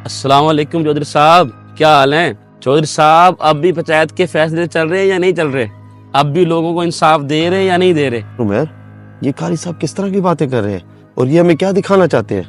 अस्सलाम वालेकुम चौधरी साहब, क्या हाल है? चौधरी साहब, अब भी पंचायत के फैसले चल रहे हैं या नहीं चल रहे? अब भी लोगों को इंसाफ दे रहे हैं या नहीं दे रहे? उमर, ये कारी साहब किस तरह की बातें कर रहे हैं और ये हमें क्या दिखाना चाहते हैं?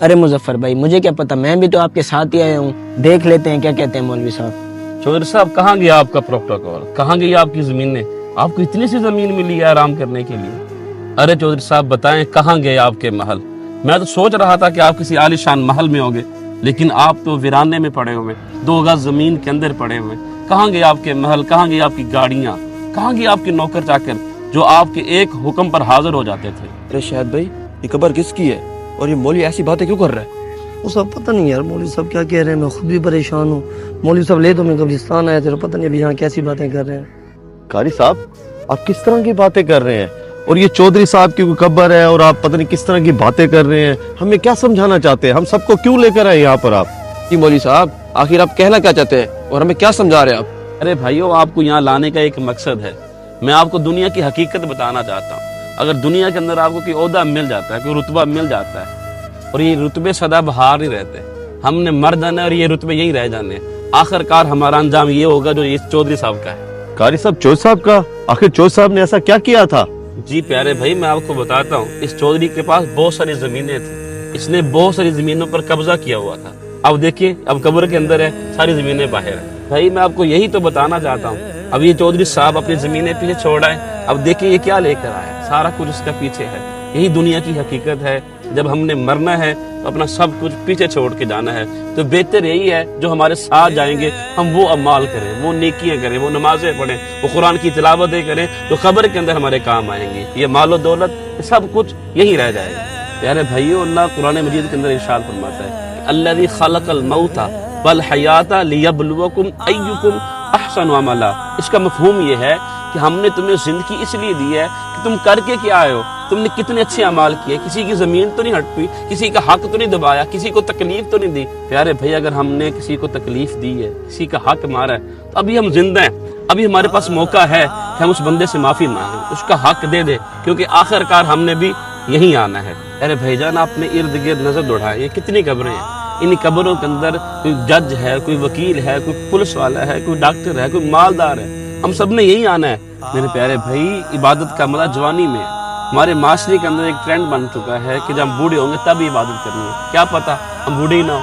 अरे मुजफ्फर भाई, मुझे क्या पता, मैं भी तो आपके साथ ही आया हूँ। देख लेते हैं क्या कहते हैं मौलवी साहब। चौधरी साहब, कहाँ गया आपका प्रोटोकॉल? कहाँ गई आपकी जमीनें? आपको इतनी सी जमीन मिली है आराम करने के लिए? अरे चौधरी साहब बताएं, कहाँ गए आपके महल? मैं तो सोच रहा था कि आप किसी आलीशान महल में होंगे, लेकिन आप तो वीराने में पड़े हुए, 2 गज जमीन के अंदर पड़े हुए। कहाँ गए आपके महल? कहाँ गई आपकी गाड़ियाँ? कहाँ गए आपके नौकर चाकर जो आपके एक हुक्म पर हाजिर हो जाते थे? अरे शायद भाई, ये कब्र किसकी है और ये मौलवी ऐसी बातें क्यों कर रहा है? वो सब पता नहीं यार, मौलवी साहब क्या कह रहे हैं, मैं खुद भी परेशान हूँ। मौलवी साहब ले तो मैं कब्रिस्तान आया थे, पता नहीं अभी यहाँ कैसी बातें कर रहे हैं। कारी साहब, आप किस तरह की बातें कर रहे हैं? और ये चौधरी साहब की कोई कब्र है और आप पता नहीं किस तरह की बातें कर रहे हैं। हमें क्या समझाना चाहते हैं? हम सबको क्यों लेकर आए यहाँ पर आप? जी मौलवी साहब, आखिर आप कहना क्या चाहते हैं और हमें क्या समझा रहे हैं आप? अरे भाइयों, आपको यहाँ लाने का एक मकसद है। मैं आपको दुनिया की हकीकत बताना चाहता हूँ। अगर दुनिया के अंदर आपको कोई ओहदा मिल जाता है, कोई रुतबा मिल जाता है, और ये रुतबे सदा बहार ही रहते हैं, हमने मर जाना है और ये रुतबे यही रह जाने हैं। आखिरकार हमारा अंजाम ये होगा जो इस चौधरी साहब का है। कारी साहब, चौधरी साहब का? आखिर चौधरी साहब ने ऐसा क्या किया था? जी प्यारे भाई, मैं आपको बताता हूँ। इस चौधरी के पास बहुत सारी जमीनें थी, इसने बहुत सारी जमीनों पर कब्जा किया हुआ था। अब देखिए, अब कब्र के अंदर है, सारी जमीनें बाहर है। भाई मैं आपको यही तो बताना चाहता हूँ। अब ये चौधरी साहब अपनी जमीनें पीछे छोड़ आए। अब देखिए ये क्या लेकर आए, सारा कुछ इसका पीछे है। यही दुनिया की हकीकत है। जब हमने मरना है तो अपना सब कुछ पीछे छोड़ के जाना है। तो बेहतर यही है जो हमारे साथ जाएंगे, हम वो अमाल करें, वो नेकियां करें, वो नमाजें पढ़ें, वो कुरान की तिलावतें करें, तो कब्र के अंदर हमारे काम आएंगी। ये मालो दौलत सब कुछ यही रह जाएगा। प्यारे भाइयों, अल्लाह कुरान मजीद के अंदर इरशाद फरमाता है, अल्लज़ी खलक़ल मौता वल हयाता लियब्लुवकुम अय्युकुम अहसनु अमला। इसका मफहूम ये है कि हमने तुम्हें जिंदगी इसलिए दी है कि तुम करके क्या आए हो, तुमने कितने अच्छे अमाल किए। किसी की जमीन तो नहीं हड़पी, किसी का हक तो नहीं दबाया, किसी को तकलीफ तो नहीं दी। प्यारे भाई, अगर हमने किसी को तकलीफ दी है, किसी का हक मारा है, तो अभी हम जिंदा हैं। अभी हमारे पास मौका है कि हम उस बंदे से माफी मांगे, उसका हक दे दे, क्योंकि आखिरकार हमने भी यहीं आना है। अरे भाईजान, आपने इर्द गिर्द नजर दौड़ाए, ये कितनी कब्रें हैं। इन कब्रों के अंदर कोई जज है, कोई वकील है, कोई पुलिस वाला है, कोई डॉक्टर है, कोई मालदार है। हम सब ने यही आना है। मेरे प्यारे भाई, इबादत का मजा जवानी में है। हमारे माशरे के अंदर एक ट्रेंड बन चुका है कि जब हम बूढ़े होंगे तब इबादत करनी है। क्या पता हम बूढ़े ही ना हो,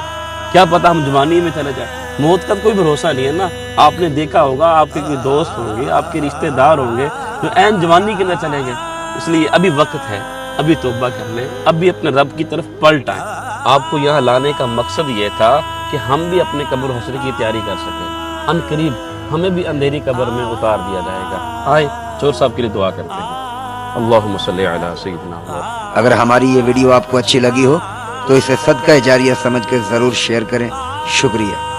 क्या पता हम जवानी में चले जाए। मौत का कोई भरोसा नहीं है ना। आपने देखा होगा, आपके कोई दोस्त होंगे, आपके रिश्तेदार होंगे जो ऐन जवानी के अंदर चले गए। इसलिए अभी वक्त है, अभी तौबा कर लें, अभी अपने रब की तरफ पलट आए। आपको यहाँ लाने का मकसद ये था कि हम भी अपने कब्र हश्र की तैयारी कर सकें। अनकरीब हमें भी अंधेरी कब्र में उतार दिया जाएगा। आए चोर साहब के लिए दुआ करते हैं। अल्लाहुम्मा सल्ली अला सय्यिदिना मुहम्मद। अगर हमारी ये वीडियो आपको अच्छी लगी हो तो इसे सदका जारिया समझ कर ज़रूर शेयर करें। शुक्रिया।